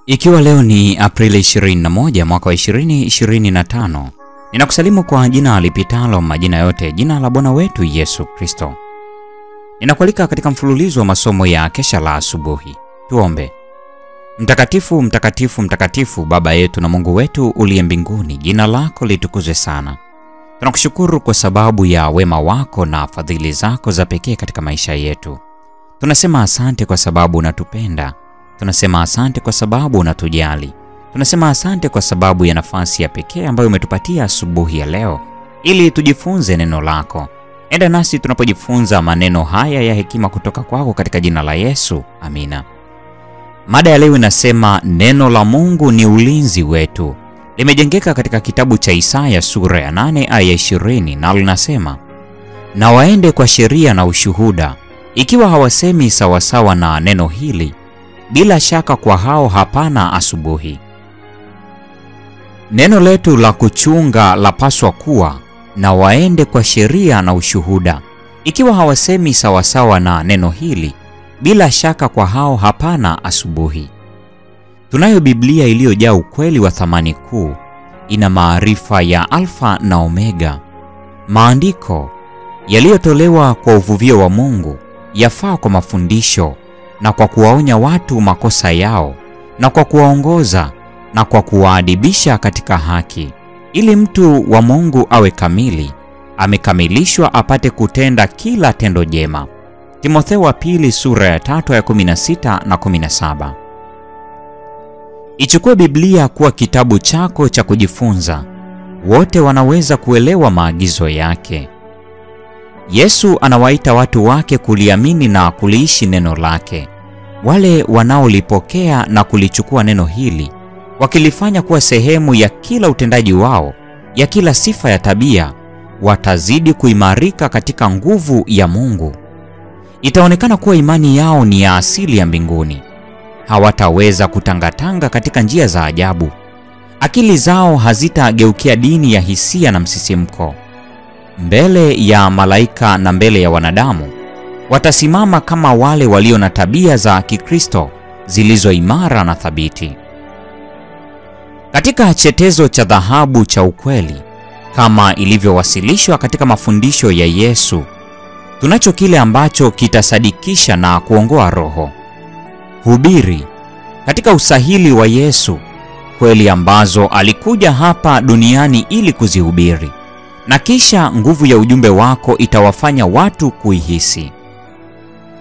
Ikiwa leo ni Aprili 21 mwaka wa 2025, ninakusalimu kwa jina lipitalo majina yote, jina la Bwana wetu Yesu Kristo. Ninakualika katika mfululizo wa masomo ya kesha la asubuhi. Tuombe. Mtakatifu, mtakatifu, mtakatifu, Baba yetu na Mungu wetu uliye mbinguni, jina lako litukuzwe sana. Tunakushukuru kwa sababu ya wema wako na fadhili zako za pekee katika maisha yetu. Tunasema asante kwa sababu unatupenda. Tunasema asante kwa sababu unatujali. Tunasema asante kwa sababu ya nafasi ya pekee ambayo umetupatia asubuhi ya leo ili tujifunze neno lako. Enda nasi tunapojifunza maneno haya ya hekima kutoka kwako katika jina la Yesu. Amina. Mada ya leo inasema neno la Mungu ni ulinzi wetu. Limejengeka katika kitabu cha Isaya sura ya 8 aya 20, na linasema, na waende kwa sheria na ushuhuda, ikiwa hawasemi sawasawa na neno hili, bila shaka kwa hao hapana asubuhi. Neno letu la kuchunga lapaswa kuwa, na waende kwa sheria na ushuhuda, ikiwa hawasemi sawasawa na neno hili, bila shaka kwa hao hapana asubuhi. Tunayo Biblia iliyojaa ukweli wa thamani kuu, ina maarifa ya Alfa na Omega. Maandiko yaliyotolewa kwa uvuvio wa Mungu yafaa kwa mafundisho na kwa kuwaonya watu makosa yao na kwa kuwaongoza na kwa kuwaadibisha katika haki, ili mtu wa Mungu awe kamili, amekamilishwa apate kutenda kila tendo jema. Timotheo wa pili sura ya 3 aya 16 na 17. Ichukue Biblia kuwa kitabu chako cha kujifunza. Wote wanaweza kuelewa maagizo yake. Yesu anawaita watu wake kuliamini na kuliishi neno lake. Wale wanaolipokea na kulichukua neno hili, wakilifanya kuwa sehemu ya kila utendaji wao, ya kila sifa ya tabia, watazidi kuimarika katika nguvu ya Mungu. Itaonekana kuwa imani yao ni ya asili ya mbinguni. Hawataweza kutangatanga katika njia za ajabu. Akili zao hazitageukia dini ya hisia na msisimko. Mbele ya malaika na mbele ya wanadamu, watasimama kama wale walio na tabia za Kikristo zilizo imara na thabiti. Katika chetezo cha dhahabu cha ukweli, kama ilivyowasilishwa katika mafundisho ya Yesu, tunacho kile ambacho kitasadikisha na kuongoa roho. Hubiri katika usahili wa Yesu kweli ambazo alikuja hapa duniani ili kuzihubiri, na kisha nguvu ya ujumbe wako itawafanya watu kuihisi.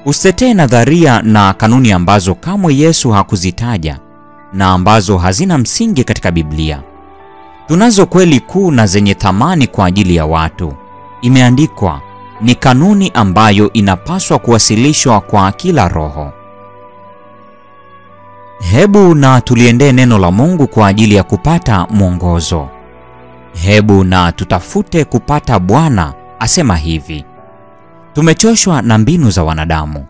Usitetee nadharia na kanuni ambazo kamwe Yesu hakuzitaja na ambazo hazina msingi katika Biblia. Tunazo kweli kuu na zenye thamani kwa ajili ya watu. Imeandikwa, ni kanuni ambayo inapaswa kuwasilishwa kwa kila roho. Hebu na tuliendee neno la Mungu kwa ajili ya kupata mwongozo. Hebu na tutafute kupata. Bwana asema hivi: tumechoshwa na mbinu za wanadamu.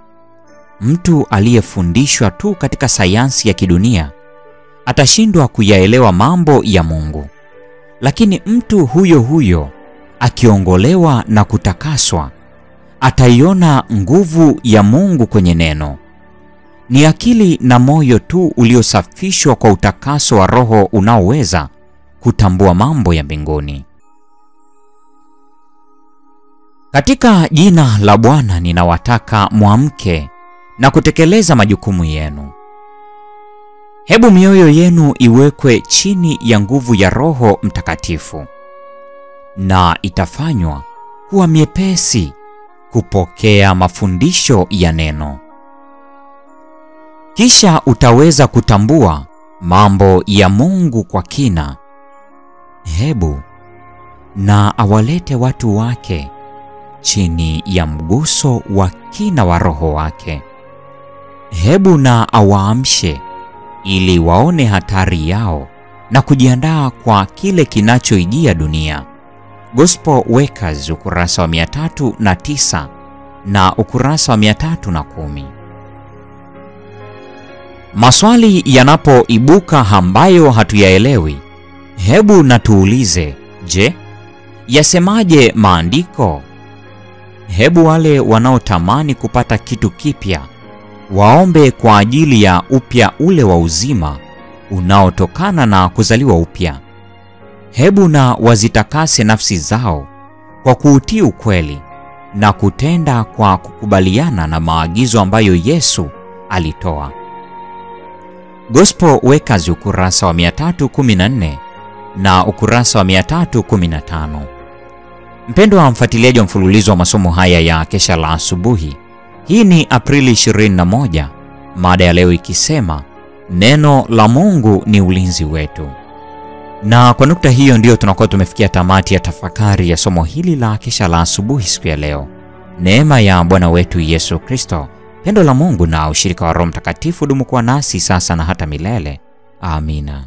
Mtu aliyefundishwa tu katika sayansi ya kidunia atashindwa kuyaelewa mambo ya Mungu, lakini mtu huyo huyo akiongolewa na kutakaswa ataiona nguvu ya Mungu kwenye neno. Ni akili na moyo tu uliosafishwa kwa utakaso wa Roho unaoweza kutambua mambo ya mbinguni. Katika jina la Bwana ninawataka muamke na kutekeleza majukumu yenu. Hebu mioyo yenu iwekwe chini ya nguvu ya Roho Mtakatifu, na itafanywa kuwa miepesi kupokea mafundisho ya neno. Kisha utaweza kutambua mambo ya Mungu kwa kina. Hebu na awalete watu wake chini ya mguso wa kina wa Roho wake. Hebu na awaamshe ili waone hatari yao na kujiandaa kwa kile kinachoijia dunia. Gospel Workers ukurasa wa 309 na ukurasa wa 310. Maswali yanapoibuka ambayo hatuyaelewi, hebu na tuulize, je, yasemaje maandiko? Hebu wale wanaotamani kupata kitu kipya waombe kwa ajili ya upya ule wa uzima unaotokana na kuzaliwa upya. Hebu na wazitakase nafsi zao kwa kuutii ukweli na kutenda kwa kukubaliana na maagizo ambayo Yesu alitoa. Gospel Workers ukurasa wa 314 na ukurasa wa 315. Mpendwa mfuatiliaji wa mfululizo wa masomo haya ya Kesha la Asubuhi, hii ni Aprili 21, mada ya leo ikisema neno la Mungu ni ulinzi wetu. Na kwa nukta hiyo ndio tunakuwa tumefikia tamati ya tafakari ya somo hili la Kesha la Asubuhi siku ya leo. Neema ya Bwana wetu Yesu Kristo, pendo la Mungu na ushirika wa Roho Mtakatifu dumu kuwa nasi sasa na hata milele. Amina.